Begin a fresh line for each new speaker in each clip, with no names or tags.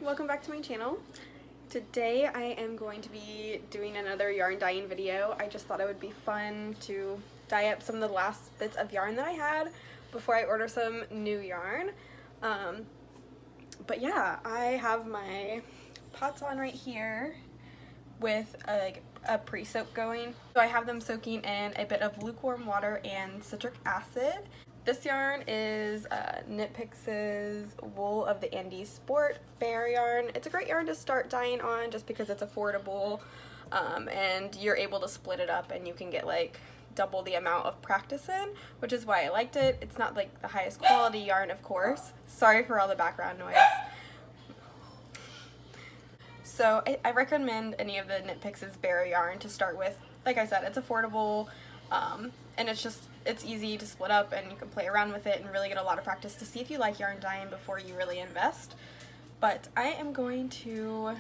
welcome back to my channel. Today I am going to be doing another yarn dyeing video. I just thought it would be fun to dye up some of the last bits of yarn that I had before I order some new yarn. But yeah, I have my pots on right here with a pre-soak going. So I have them soaking in a bit of lukewarm water and citric acid. This yarn is Knit Picks' Wool of the Andes Sport Bear yarn. It's a great yarn to start dyeing on just because it's affordable, and you're able to split it up and you can get like double the amount of practice in, which is why I liked it. It's not like the highest quality yarn, of course. Sorry for all the background noise. So I recommend any of the Knit Picks' Bear yarn to start with. Like I said, it's affordable, and it's easy to split up, and you can play around with it and really get a lot of practice to see if you like yarn dyeing before you really invest. But I am going to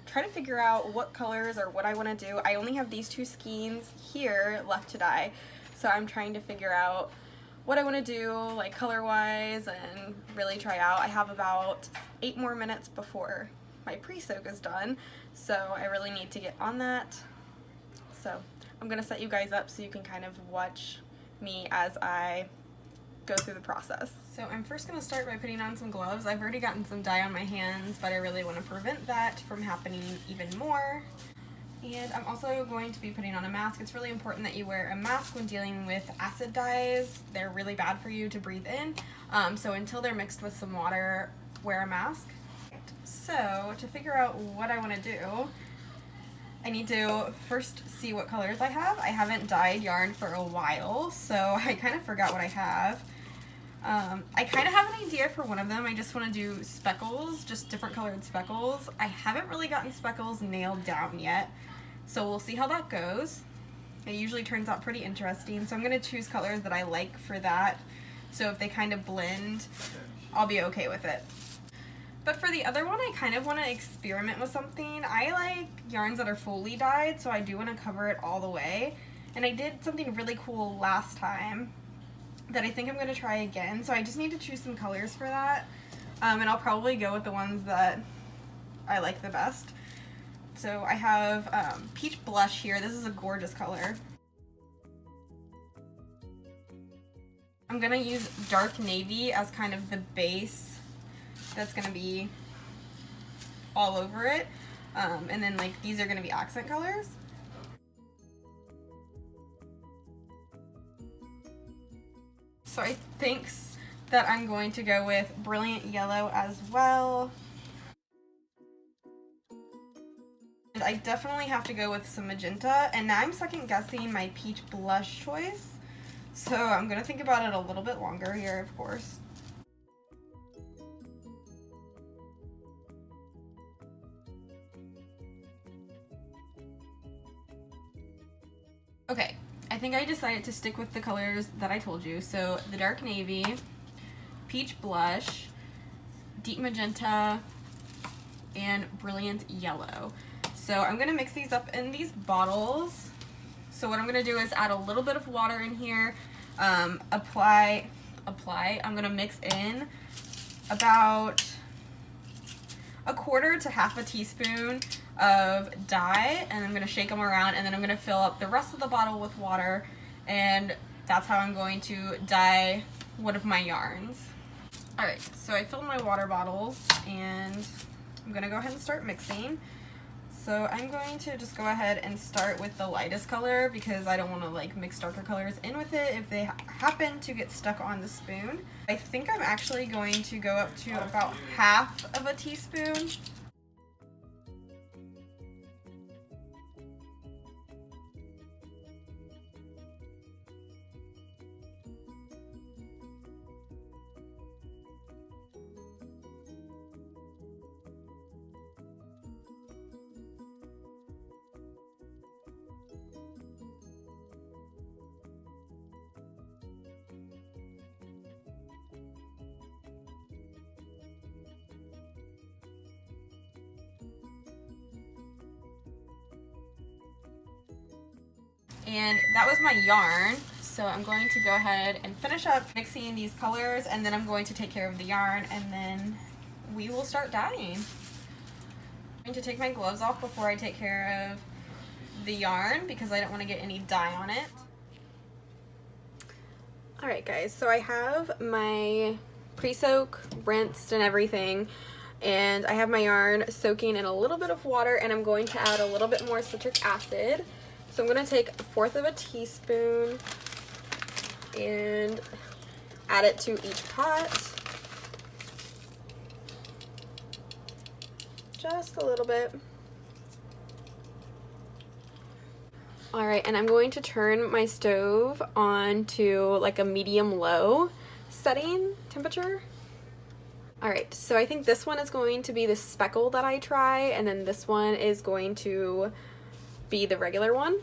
try to figure out what colors or what I want to do. I only have these two skeins here left to dye, so I'm trying to figure out what I want to do, like color-wise, and really try out. I have about 8 more minutes before my pre-soak is done, so I really need to get on that. So I'm going to set you guys up so you can kind of watch me as I go through the process. So I'm first going to start by putting on some gloves. I've already gotten some dye on my hands, but I really want to prevent that from happening even more. And I'm also going to be putting on a mask. It's really important that you wear a mask when dealing with acid dyes. They're really bad for you to breathe in. So until they're mixed with some water, wear a mask. So to figure out what I want to do, I need to first see what colors I have. I haven't dyed yarn for a while, so I kind of forgot what I have. I kind of have an idea for one of them. I just want to do speckles, just different colored speckles. I haven't really gotten speckles nailed down yet, so we'll see how that goes. It usually turns out pretty interesting, so I'm going to choose colors that I like for that, so if they kind of blend, I'll be okay with it. But for the other one, I kind of want to experiment with something. I like yarns that are fully dyed, so I do want to cover it all the way. And I did something really cool last time that I think I'm going to try again. So I just need to choose some colors for that. And I'll probably go with the ones that I like the best. So I have Peach Blush here. This is a gorgeous color. I'm going to use Dark Navy as kind of the base that's going to be all over it, and then like these are going to be accent colors. So I think that I'm going to go with Brilliant Yellow as well. And I definitely have to go with some magenta, and now I'm second guessing my Peach Blush choice, so I'm going to think about it a little bit longer here, of course. Okay, I think I decided to stick with the colors that I told you. So the Dark Navy, Peach Blush, Deep Magenta, and Brilliant Yellow. So I'm going to mix these up in these bottles. So what I'm going to do is add a little bit of water in here, apply. I'm going to mix in about 1/4 to 1/2 teaspoon of dye, and I'm going to shake them around, and then I'm going to fill up the rest of the bottle with water, and that's how I'm going to dye one of my yarns. Alright, so I filled my water bottles, and I'm going to go ahead and start mixing. So I'm going to just go ahead and start with the lightest color because I don't want to like mix darker colors in with it if they happen to get stuck on the spoon. I think I'm actually going to go up to about 1/2 teaspoon. And that was my yarn, so I'm going to go ahead and finish up mixing these colors, and then I'm going to take care of the yarn, and then we will start dyeing. I'm going to take my gloves off before I take care of the yarn because I don't want to get any dye on it. Alright guys, so I have my pre-soak rinsed and everything, and I have my yarn soaking in a little bit of water, and I'm going to add a little bit more citric acid. So I'm going to take 1/4 of a teaspoon and add it to each pot. Just a little bit. Alright, and I'm going to turn my stove on to like a medium-low setting temperature. Alright, so I think this one is going to be the speckle that I try, and then this one is going to be the regular one,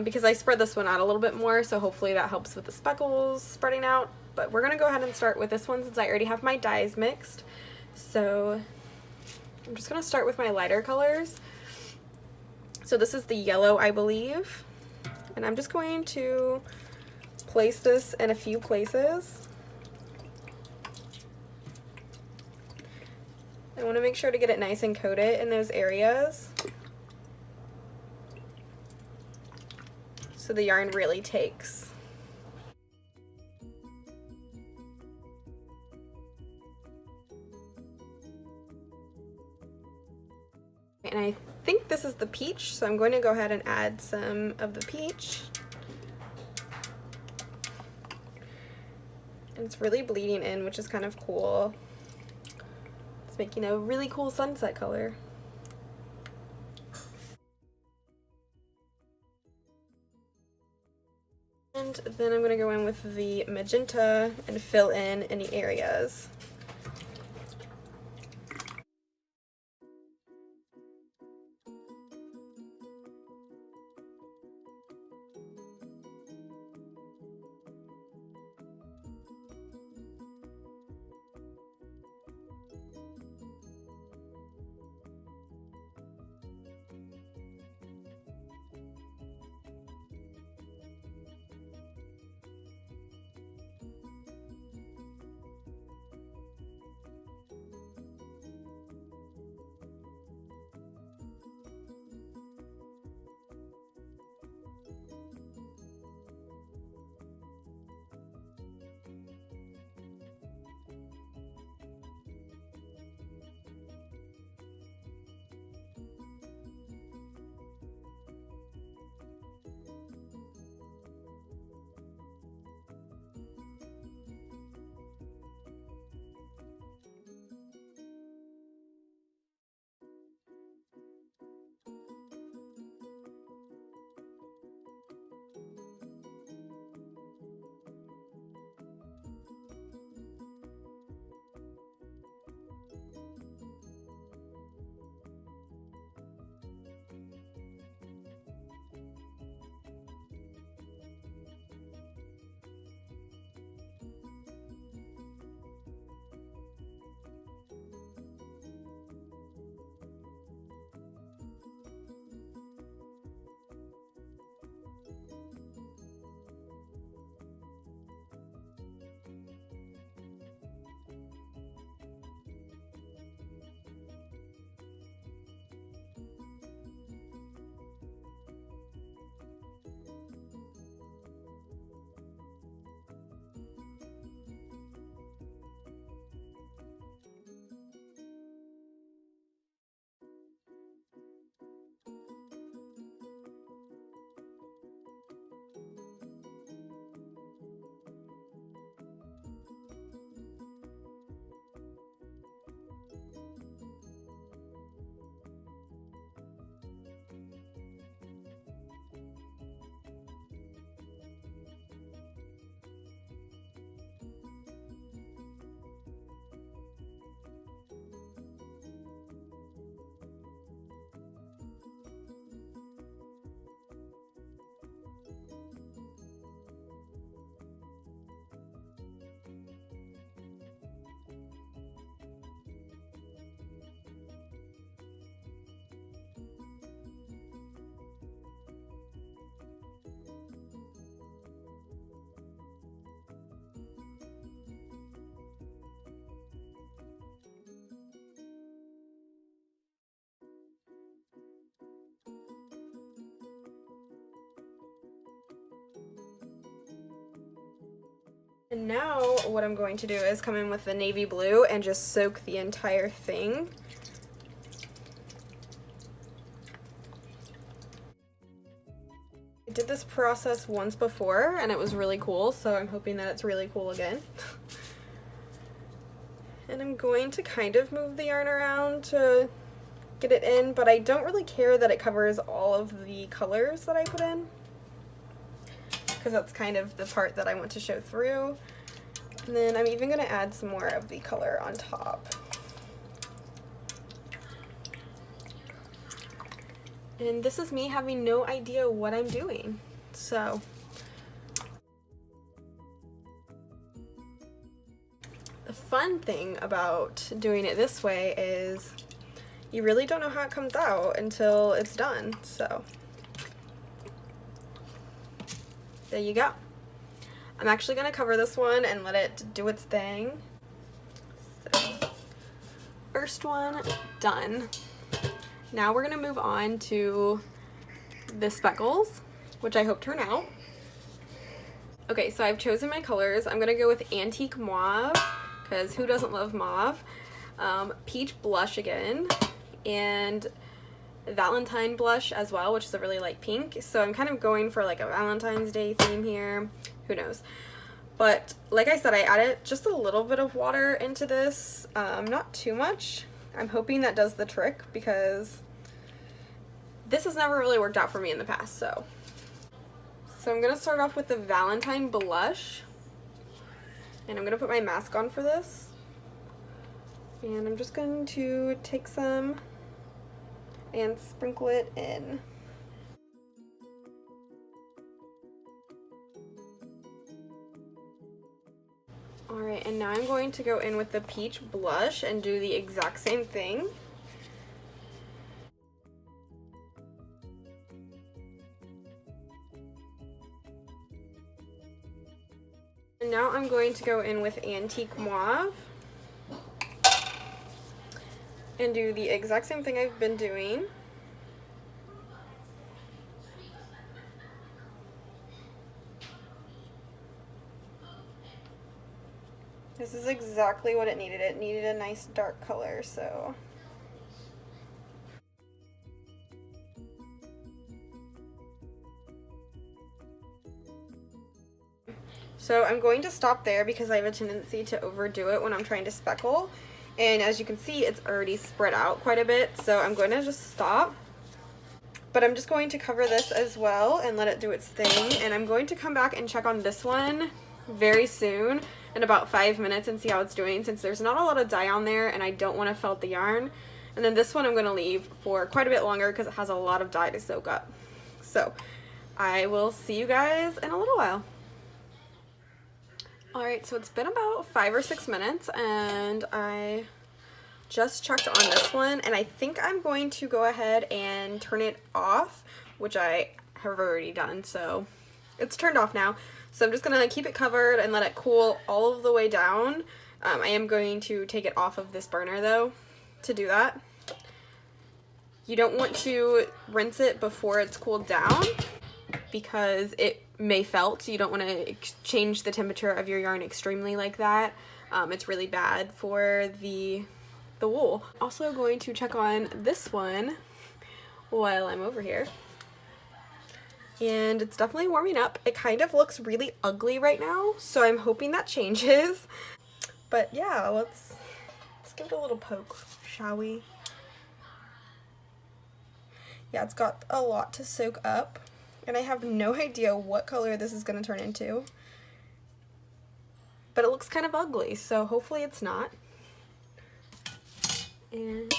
because I spread this one out a little bit more, so hopefully that helps with the speckles spreading out. But we're going to go ahead and start with this one since I already have my dyes mixed. So I'm just going to start with my lighter colors. So this is the yellow, I believe, and I'm just going to place this in a few places. I want to make sure to get it nice and coated in those areas so the yarn really takes. And I think this is the peach, so I'm going to go ahead and add some of the peach. And it's really bleeding in, which is kind of cool. It's making a really cool sunset color. And then I'm going to go in with the magenta and fill in any areas. And now what I'm going to do is come in with the navy blue and just soak the entire thing. I did this process once before and it was really cool, so I'm hoping that it's really cool again. And I'm going to kind of move the yarn around to get it in, but I don't really care that it covers all of the colors that I put in, because that's kind of the part that I want to show through. And then I'm even going to add some more of the color on top. And this is me having no idea what I'm doing. So the fun thing about doing it this way is you really don't know how it comes out until it's done. So there you go. I'm actually going to cover this one and let it do its thing. So, first one done. Now we're going to move on to the speckles, which I hope turn out. Okay, so I've chosen my colors. I'm going to go with Antique Mauve, because who doesn't love mauve? Peach Blush again, and Valentine Blush as well, which is a really light pink. So I'm kind of going for like a Valentine's Day theme here. Who knows? But like I said, I added just a little bit of water into this, not too much. I'm hoping that does the trick, because this has never really worked out for me in the past. So I'm going to start off with the Valentine Blush, and I'm going to put my mask on for this. And I'm just going to take some and sprinkle it in. Alright, and now I'm going to go in with the Peach Blush and do the exact same thing. And now I'm going to go in with Antique Mauve and do the exact same thing I've been doing. This is exactly what it needed. It needed a nice dark color, so. So I'm going to stop there because I have a tendency to overdo it when I'm trying to speckle. And as you can see, it's already spread out quite a bit, so I'm going to just stop. But I'm just going to cover this as well and let it do its thing. And I'm going to come back and check on this one very soon, in about 5 minutes, and see how it's doing, since there's not a lot of dye on there and I don't want to felt the yarn. And then this one I'm going to leave for quite a bit longer because it has a lot of dye to soak up. So I will see you guys in a little while. Alright, so it's been about 5 or 6 minutes and I just checked on this one, and I think I'm going to go ahead and turn it off, which I have already done, so it's turned off now. So I'm just going to keep it covered and let it cool all of the way down. I am going to take it off of this burner though to do that. You don't want to rinse it before it's cooled down because it may felt. You don't want to change the temperature of your yarn extremely like that. It's really bad for the wool. Also going to check on this one while I'm over here. And it's definitely warming up. It kind of looks really ugly right now, so I'm hoping that changes. But yeah, let's give it a little poke, shall we? Yeah, it's got a lot to soak up, and I have no idea what color this is going to turn into. But it looks kind of ugly, so hopefully it's not. And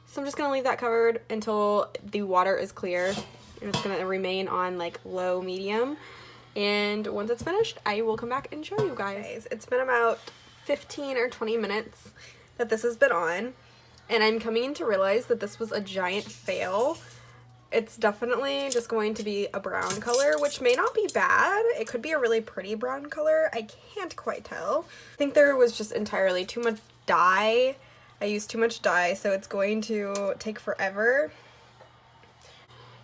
so I'm just going to leave that covered until the water is clear. And it's going to remain on like low medium, and once it's finished I will come back and show you guys. It's been about 15 or 20 minutes that this has been on, and I'm coming to realize that this was a giant fail. It's definitely just going to be a brown color, which may not be bad. It could be a really pretty brown color. I can't quite tell. I think there was just entirely too much dye. I used too much dye, so it's going to take forever.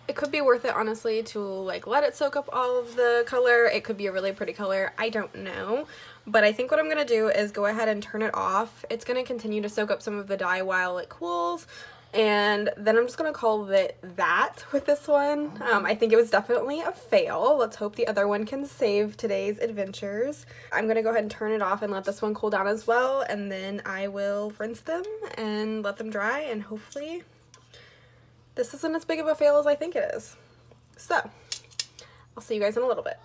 It could be worth it, honestly, to like let it soak up all of the color. It could be a really pretty color. I don't know. But I think what I'm going to do is go ahead and turn it off. It's going to continue to soak up some of the dye while it cools. And then I'm just going to call it that with this one. I think it was definitely a fail. Let's hope the other one can save today's adventures. I'm going to go ahead and turn it off and let this one cool down as well. And then I will rinse them and let them dry, and hopefully this isn't as big of a fail as I think it is. So, I'll see you guys in a little bit.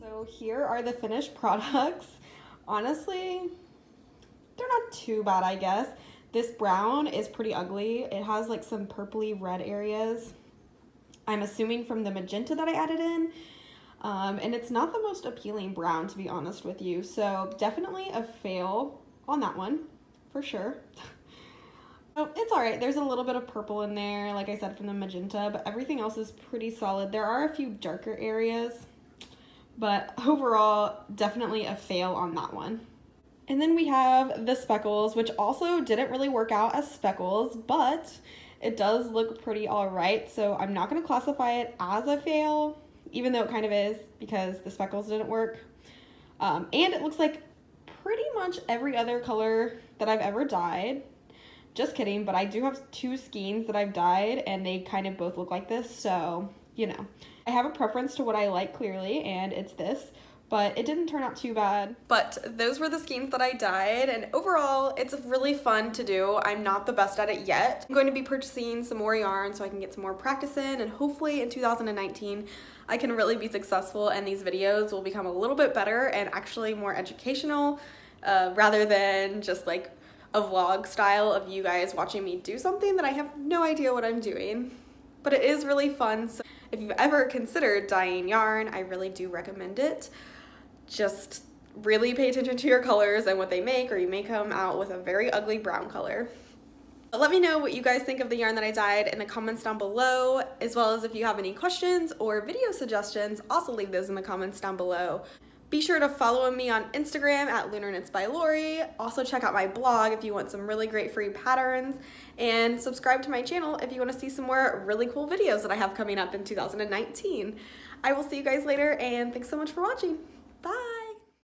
So here are the finished products. Honestly, they're not too bad, I guess. This brown is pretty ugly. It has like some purpley red areas. I'm assuming from the magenta that I added in. And it's not the most appealing brown, to be honest with you. So definitely a fail on that one, for sure. Oh, it's all right. There's a little bit of purple in there, like I said, from the magenta, but everything else is pretty solid. There are a few darker areas, but overall, definitely a fail on that one. And then we have the speckles, which also didn't really work out as speckles, but it does look pretty all right. So I'm not going to classify it as a fail, even though it kind of is, because the speckles didn't work. And it looks like pretty much every other color that I've ever dyed. Just kidding, but I do have 2 skeins that I've dyed, and they kind of both look like this, so, you know. I have a preference to what I like, clearly, and it's this, but it didn't turn out too bad. But those were the skeins that I dyed, and overall, it's really fun to do. I'm not the best at it yet. I'm going to be purchasing some more yarn so I can get some more practice in, and hopefully in 2019, I can really be successful, and these videos will become a little bit better and actually more educational, rather than just like a vlog style of you guys watching me do something that I have no idea what I'm doing. But it is really fun, so if you've ever considered dyeing yarn, I really do recommend it. Just really pay attention to your colors and what they make, or you may come out with a very ugly brown color. But let me know what you guys think of the yarn that I dyed in the comments down below, as well as if you have any questions or video suggestions, also leave those in the comments down below. Be sure to follow me on Instagram at Lunarknitsbylori. Also check out my blog if you want some really great free patterns, and subscribe to my channel if you want to see some more really cool videos that I have coming up in 2019. I will see you guys later, and thanks so much for watching. Bye!